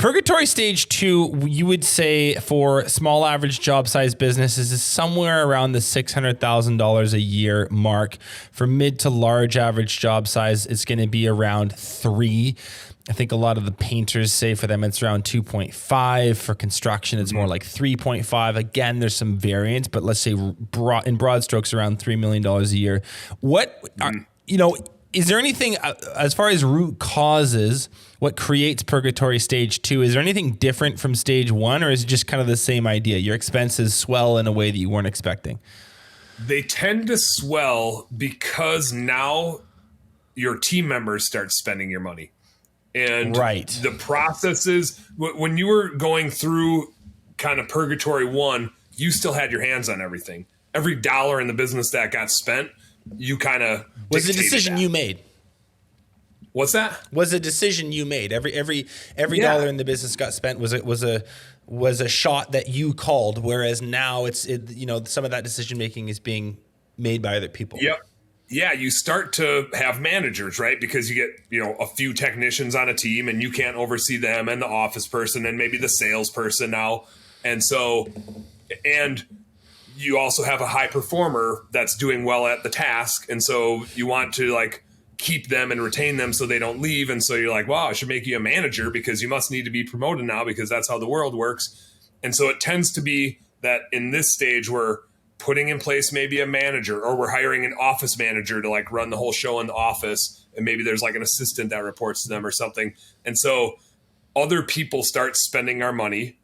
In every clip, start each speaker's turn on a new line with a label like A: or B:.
A: Purgatory stage 2, you would say for small average job size businesses is somewhere around the $600,000 a year mark. For mid to large average job size, it's going to be around 3. I think a lot of the painters say for them it's around 2.5. For construction, it's more like 3.5. Again, there's some variance, but let's say in broad strokes around $3 million a year. Is there anything as far as root causes, what creates Purgatory stage 2? Is there anything different from stage 1, or is it just kind of the same idea? Your expenses swell in a way that you weren't expecting.
B: They tend to swell because now your team members start spending your money. And the processes, when you were going through kind of Purgatory 1, you still had your hands on everything. Every dollar in the business that got spent, you kind of
A: was a decision you made.
B: What's that?
A: Was a decision you made. Every dollar in the business got spent was a shot that you called. Whereas now some of that decision making is being made by other people.
B: Yep. Yeah, you start to have managers, right? Because you get, a few technicians on a team and you can't oversee them, and the office person and maybe the salesperson now. And you also have a high performer that's doing well at the task. And so you want to keep them and retain them so they don't leave. And so you're like, wow, I should make you a manager because you must need to be promoted now because that's how the world works. And so it tends to be that in this stage we're putting in place maybe a manager, or we're hiring an office manager to run the whole show in the office. And maybe there's an assistant that reports to them or something. And so other people start spending our money,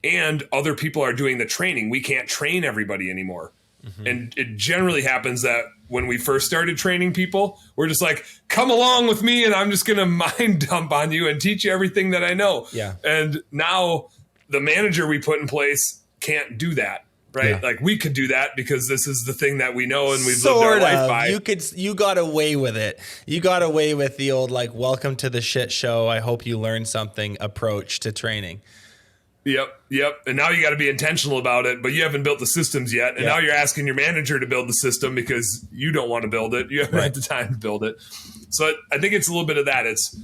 B: and other people are doing the training. We can't train everybody anymore. Mm-hmm. And it generally happens that when we first started training people, we're just like, come along with me and I'm just going to mind dump on you and teach you everything that I know.
A: Yeah.
B: And now the manager we put in place can't do that. Right.
A: Yeah.
B: We could do that because this is the thing that we know and we've lived our life by.
A: You got away with it. You got away with the old, welcome to the shit show, I hope you learn something approach to training.
B: Yep. And now you got to be intentional about it, but you haven't built the systems yet. And now you're asking your manager to build the system because you don't want to build it. You haven't had the time to build it. So I think it's a little bit of that. It's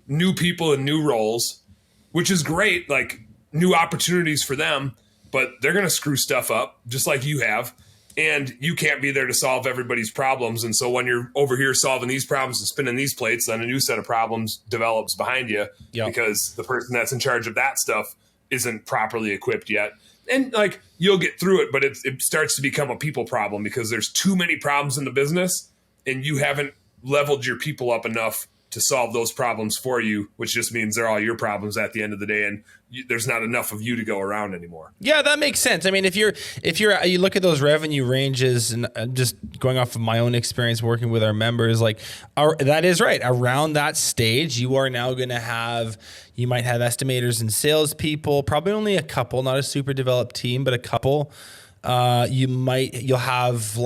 B: new people and new roles, which is great, new opportunities for them. But they're going to screw stuff up just like you have. And you can't be there to solve everybody's problems. And so when you're over here solving these problems and spinning these plates, then a new set of problems develops behind you because the person that's in charge of that stuff isn't properly equipped yet. And you'll get through it, but it starts to become a people problem because there's too many problems in the business and you haven't leveled your people up enough to solve those problems for you, which just means they're all your problems at the end of the day, and there's not enough of you to go around anymore.
A: Yeah, that makes sense. I mean, if you look at those revenue ranges, and just going off of my own experience working with our members, that is right. Around that stage, you are now going to you might have estimators and salespeople, probably only a couple, not a super developed team, but a couple. You'll have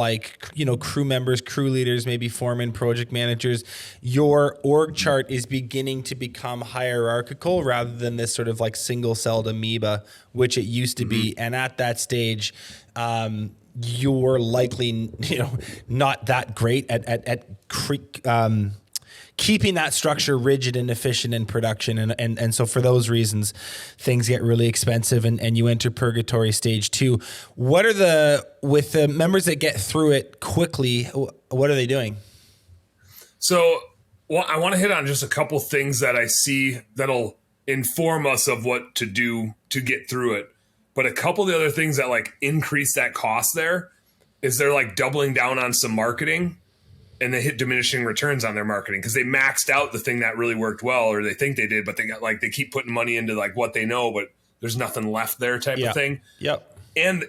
A: crew members, crew leaders, maybe foremen, project managers. Your org chart is beginning to become hierarchical rather than this sort of single-celled amoeba, which it used to be. And at that stage, you're likely, not that great at keeping that structure rigid and efficient in production. And so for those reasons, things get really expensive and you enter Purgatory stage 2. What are with the members that get through it quickly, what are they doing?
B: So I want to hit on just a couple things that I see that'll inform us of what to do to get through it. But a couple of the other things that increase that cost there is they're doubling down on some marketing. And they hit diminishing returns on their marketing because they maxed out the thing that really worked well, or they think they did, but they got they keep putting money into what they know, but there's nothing left there type of thing.
A: Yep.
B: And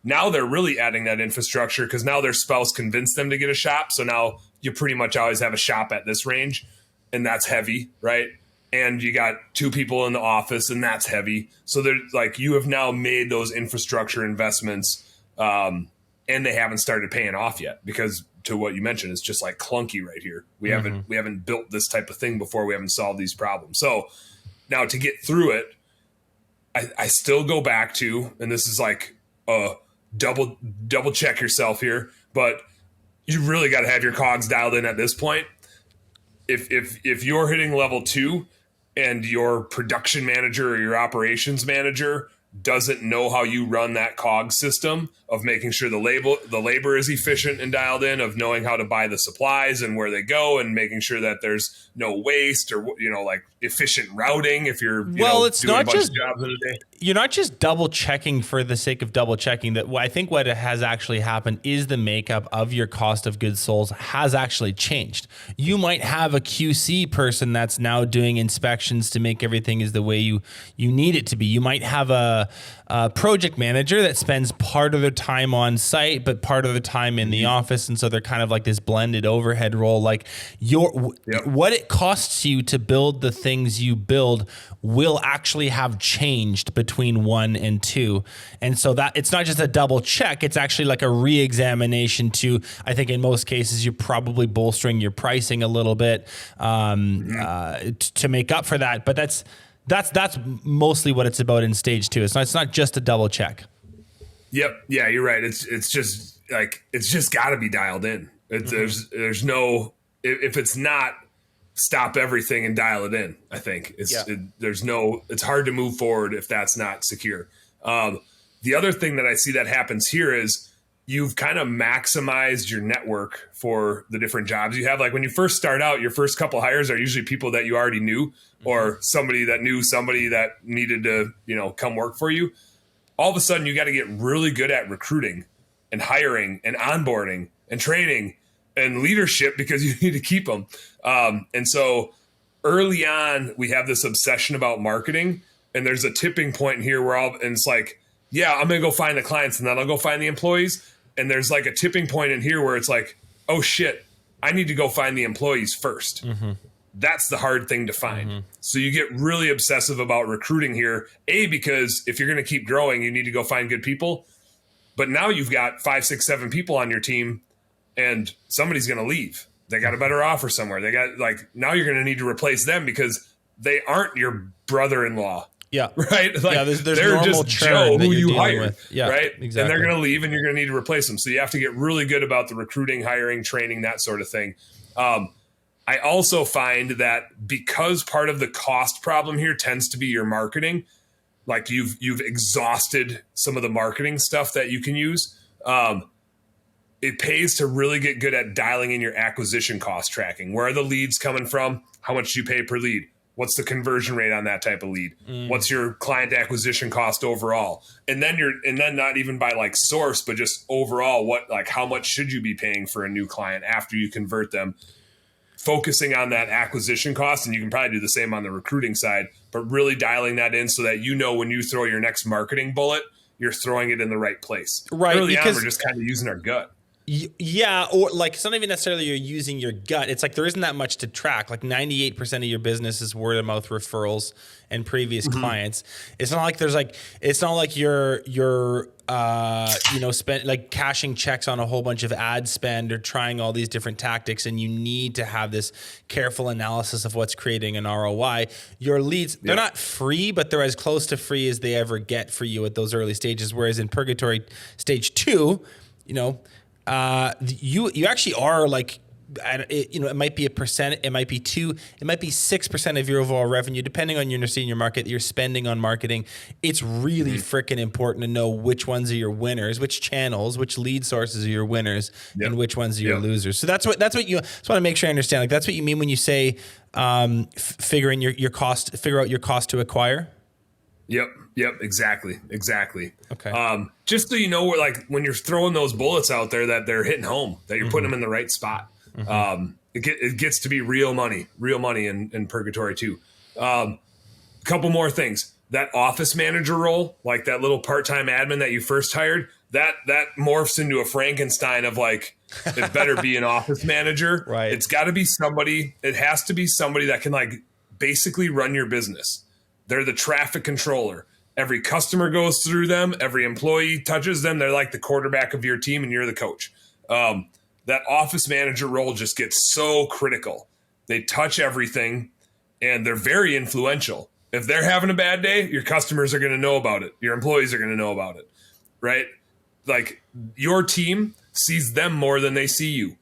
B: now they're really adding that infrastructure because now their spouse convinced them to get a shop. So now you pretty much always have a shop at this range, and that's heavy, right? And you got 2 people in the office, and that's heavy. So they're you have now made those infrastructure investments, and they haven't started paying off yet because, to what you mentioned, it's just clunky right here. We haven't built this type of thing before. We haven't solved these problems. So now to get through it, I still go back to, and this is double check yourself here, but you really got to have your cogs dialed in at this point. If you're hitting level 2, and your production manager or your operations manager doesn't know how you run that cog system of making sure the labor is efficient and dialed in, of knowing how to buy the supplies and where they go, and making sure that there's no waste, or like efficient routing if you're
A: it's
B: doing
A: not
B: a bunch
A: just
B: of jobs in a day.
A: You're not just double checking for the sake of double checking. That I think what has actually happened is the makeup of your cost of goods sold has actually changed. You might have a QC person that's now doing inspections to make everything is the way you need it to be. You might have a project manager that spends part of their time on site, but part of the time in the office. And so they're kind of like this blended overhead role. Like what it costs you to build the things you build will actually have changed between 1 and 2. And so that it's not just a double check, it's actually like a re-examination to, I think in most cases, you're probably bolstering your pricing a little bit to make up for that. But that's mostly what it's about in stage 2. It's not just a double check.
B: Yep. Yeah, you're right. It's just like, it's just got to be dialed in. There's no, if it's not, stop everything and dial it in. I think it's hard to move forward if that's not secure. The other thing that I see that happens here is you've kind of maximized your network for the different jobs you have. Like when you first start out, your first couple hires are usually people that you already knew, or somebody that knew somebody that needed to, come work for you. All of a sudden you got to get really good at recruiting and hiring and onboarding and training and leadership, because you need to keep them. And so early on, we have this obsession about marketing, and there's a tipping point here where and it's like, yeah, I'm going to go find the clients and then I'll go find the employees. And there's like a tipping point in here where it's like, oh shit, I need to go find the employees first. That's the hard thing to find. So you get really obsessive about recruiting here, because if you're going to keep growing, you need to go find good people. But now you've got 5, 6, 7 people on your team, and somebody's going to leave. They got a better offer somewhere. They got now you're going to need to replace them because they aren't your brother-in-law. Yeah. Right. There's they're just Joe who you hired. Yeah. Right. Exactly. And they're going to leave, and you're going to need to replace them. So you have to get really good about the recruiting, hiring, training, that sort of thing. I also find that because part of the cost problem here tends to be your marketing, like you've exhausted some of the marketing stuff that you can use. It pays to really get good at dialing in your acquisition cost tracking. Where are the leads coming from? How much do you pay per lead? What's the conversion rate on that type of lead? What's your client acquisition cost overall? And then not even by like source, but just overall, how much should you be paying for a new client after you convert them? Focusing on that acquisition cost, and you can probably do the same on the recruiting side, but really dialing that in so that when you throw your next marketing bullet, you're throwing it in the right place. Right. Early on, we're just kind of using our gut.
A: Yeah, or like it's not even necessarily you're using your gut. It's like there isn't that much to track. Like 98% of your business is word of mouth referrals and previous clients. It's not like you're spend like cashing checks on a whole bunch of ad spend or trying all these different tactics, and you need to have this careful analysis of what's creating an ROI. Your leads, they're not free, but they're as close to free as they ever get for you at those early stages. Whereas in Purgatory stage 2, you actually are like, it might be 1%, it might be 2%, it might be 6% of your overall revenue, depending on your senior market that you're spending on marketing. It's really freaking important to know which ones are your winners, which channels, which lead sources are your winners, and which ones are your losers. So that's what you just want to make sure I understand. Like that's what you mean when you say figure out your cost to acquire.
B: Yep. Exactly.
A: Okay.
B: Just so you know, when you're throwing those bullets out there, that they're hitting home, that you're putting them in the right spot. It gets to be real money in Purgatory too. Couple more things. That office manager role, like that little part-time admin that you first hired, that morphs into a Frankenstein of like, it better be an office manager.
A: Right.
B: It's got to be somebody. It has to be somebody that can like basically run your business. They're the traffic controller. Every customer goes through them. Every employee touches them. They're like the quarterback of your team, and you're the coach. That office manager role just gets so critical. They touch everything, and they're very influential. If they're having a bad day, your customers are going to know about it. Your employees are going to know about it, right? Like your team sees them more than they see you.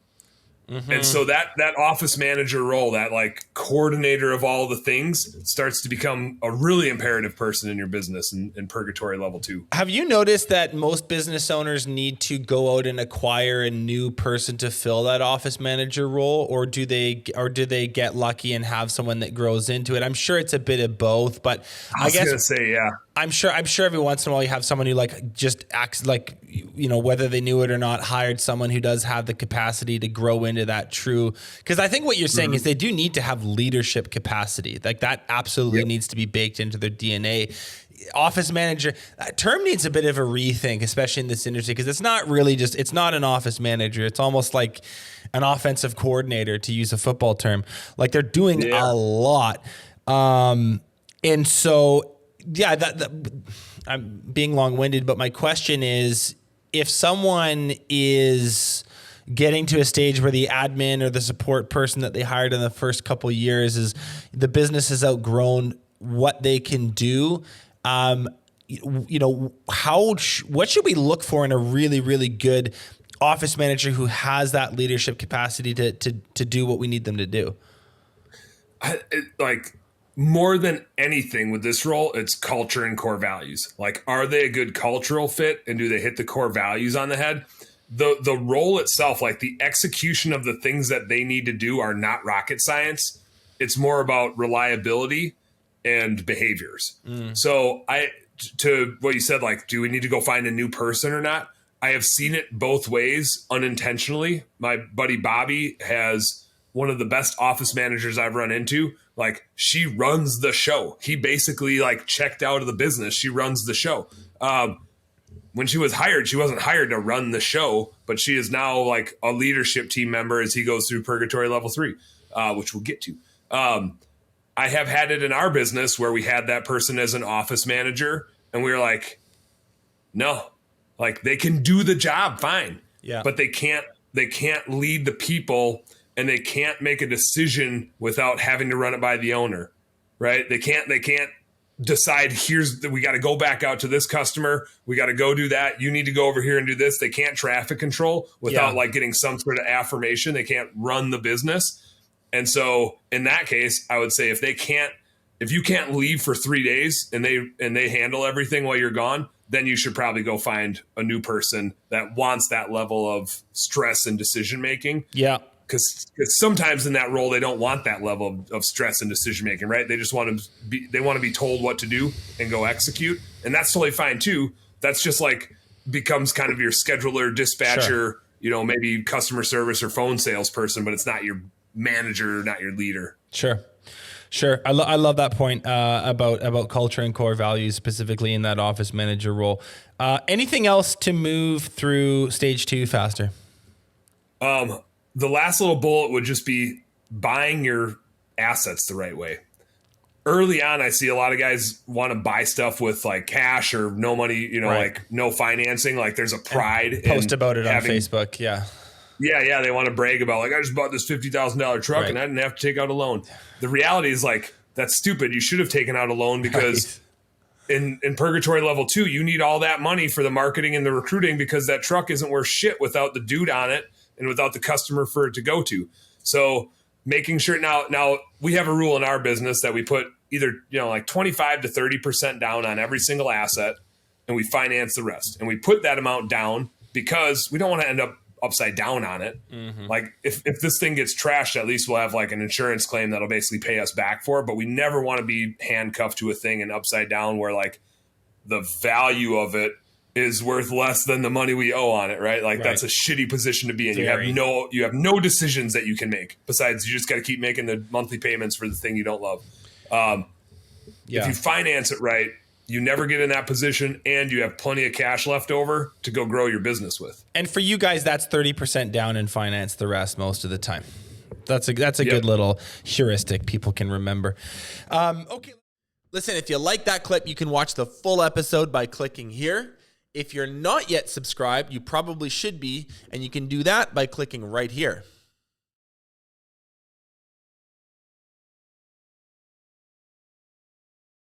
B: And so that office manager role, that like coordinator of all the things, starts to become a really imperative person in your business in Purgatory level 2.
A: Have you noticed that most business owners need to go out and acquire a new person to fill that office manager role, or do they get lucky and have someone that grows into it? I'm sure it's a bit of both, but I guess
B: gonna say, yeah.
A: I'm sure every once in a while you have someone who like just acts like, whether they knew it or not, hired someone who does have the capacity to grow into that true. Because I think what you're saying is they do need to have leadership capacity. Like that absolutely needs to be baked into their DNA. Office manager, that term needs a bit of a rethink, especially in this industry, because it's not really it's not an office manager. It's almost like an offensive coordinator, to use a football term. Like they're doing a lot. And so, I'm being long-winded, but my question is, if someone is getting to a stage where the admin or the support person that they hired in the first couple of years is the business has outgrown what they can do, what should we look for in a really, really good office manager who has that leadership capacity to do what we need them to do?
B: More than anything with this role, it's culture and core values. Like, are they a good cultural fit, and do they hit the core values on the head? The role itself, like the execution of the things that they need to do, are not rocket science. It's more about reliability and behaviors. So to what you said, like, do we need to go find a new person or not? I have seen it both ways unintentionally. My buddy Bobby has one of the best office managers I've run into. Like, she runs the show. He basically like checked out of the business. She runs the show. When she was hired, she wasn't hired to run the show, but she is now like a leadership team member as he goes through Purgatory level 3, which we'll get to. I have had it in our business where we had that person as an office manager, and we were like, no, like they can do the job fine, but they can't lead the people, and they can't make a decision without having to run it by the owner, right? They can't decide, we got to go back out to this customer. We got to go do that. You need to go over here and do this. They can't traffic control without like getting some sort of affirmation. They can't run the business. And so in that case, I would say if you can't leave for 3 days and they handle everything while you're gone, then you should probably go find a new person that wants that level of stress and decision-making.
A: Yeah.
B: Because sometimes in that role, they don't want that level of stress and decision making, right? They just want to be told what to do and go execute, and that's totally fine too. That's just like becomes kind of your scheduler, dispatcher, maybe customer service or phone salesperson, but it's not your manager, not your leader.
A: Sure. I love that point about culture and core values, specifically in that office manager role. Anything else to move through stage 2 faster?
B: The last little bullet would just be buying your assets the right way. Early on, I see a lot of guys want to buy stuff with like cash or no money, like no financing. Like there's a pride in
A: post about it on Facebook. Yeah.
B: Yeah. They want to brag about like, I just bought this $50,000 truck and I didn't have to take out a loan. The reality is like, that's stupid. You should have taken out a loan because in Purgatory level 2, you need all that money for the marketing and the recruiting, because that truck isn't worth shit without the dude on it and without the customer for it to go to. So making sure now we have a rule in our business that we put either, like 25 to 30% down on every single asset, and we finance the rest. And we put that amount down because we don't want to end up upside down on it. Mm-hmm. Like if this thing gets trashed, at least we'll have like an insurance claim that'll basically pay us back for it. But we never want to be handcuffed to a thing and upside down where like the value of it is worth less than the money we owe on it, right? Like that's a shitty position to be in. You have no decisions that you can make besides you just got to keep making the monthly payments for the thing you don't love. If you finance it right, you never get in that position, and you have plenty of cash left over to go grow your business with.
A: And for you guys, that's 30% down and finance the rest most of the time. That's a good little heuristic people can remember. Okay. Listen, if you like that clip, you can watch the full episode by clicking here. If you're not yet subscribed, you probably should be, and you can do that by clicking right here.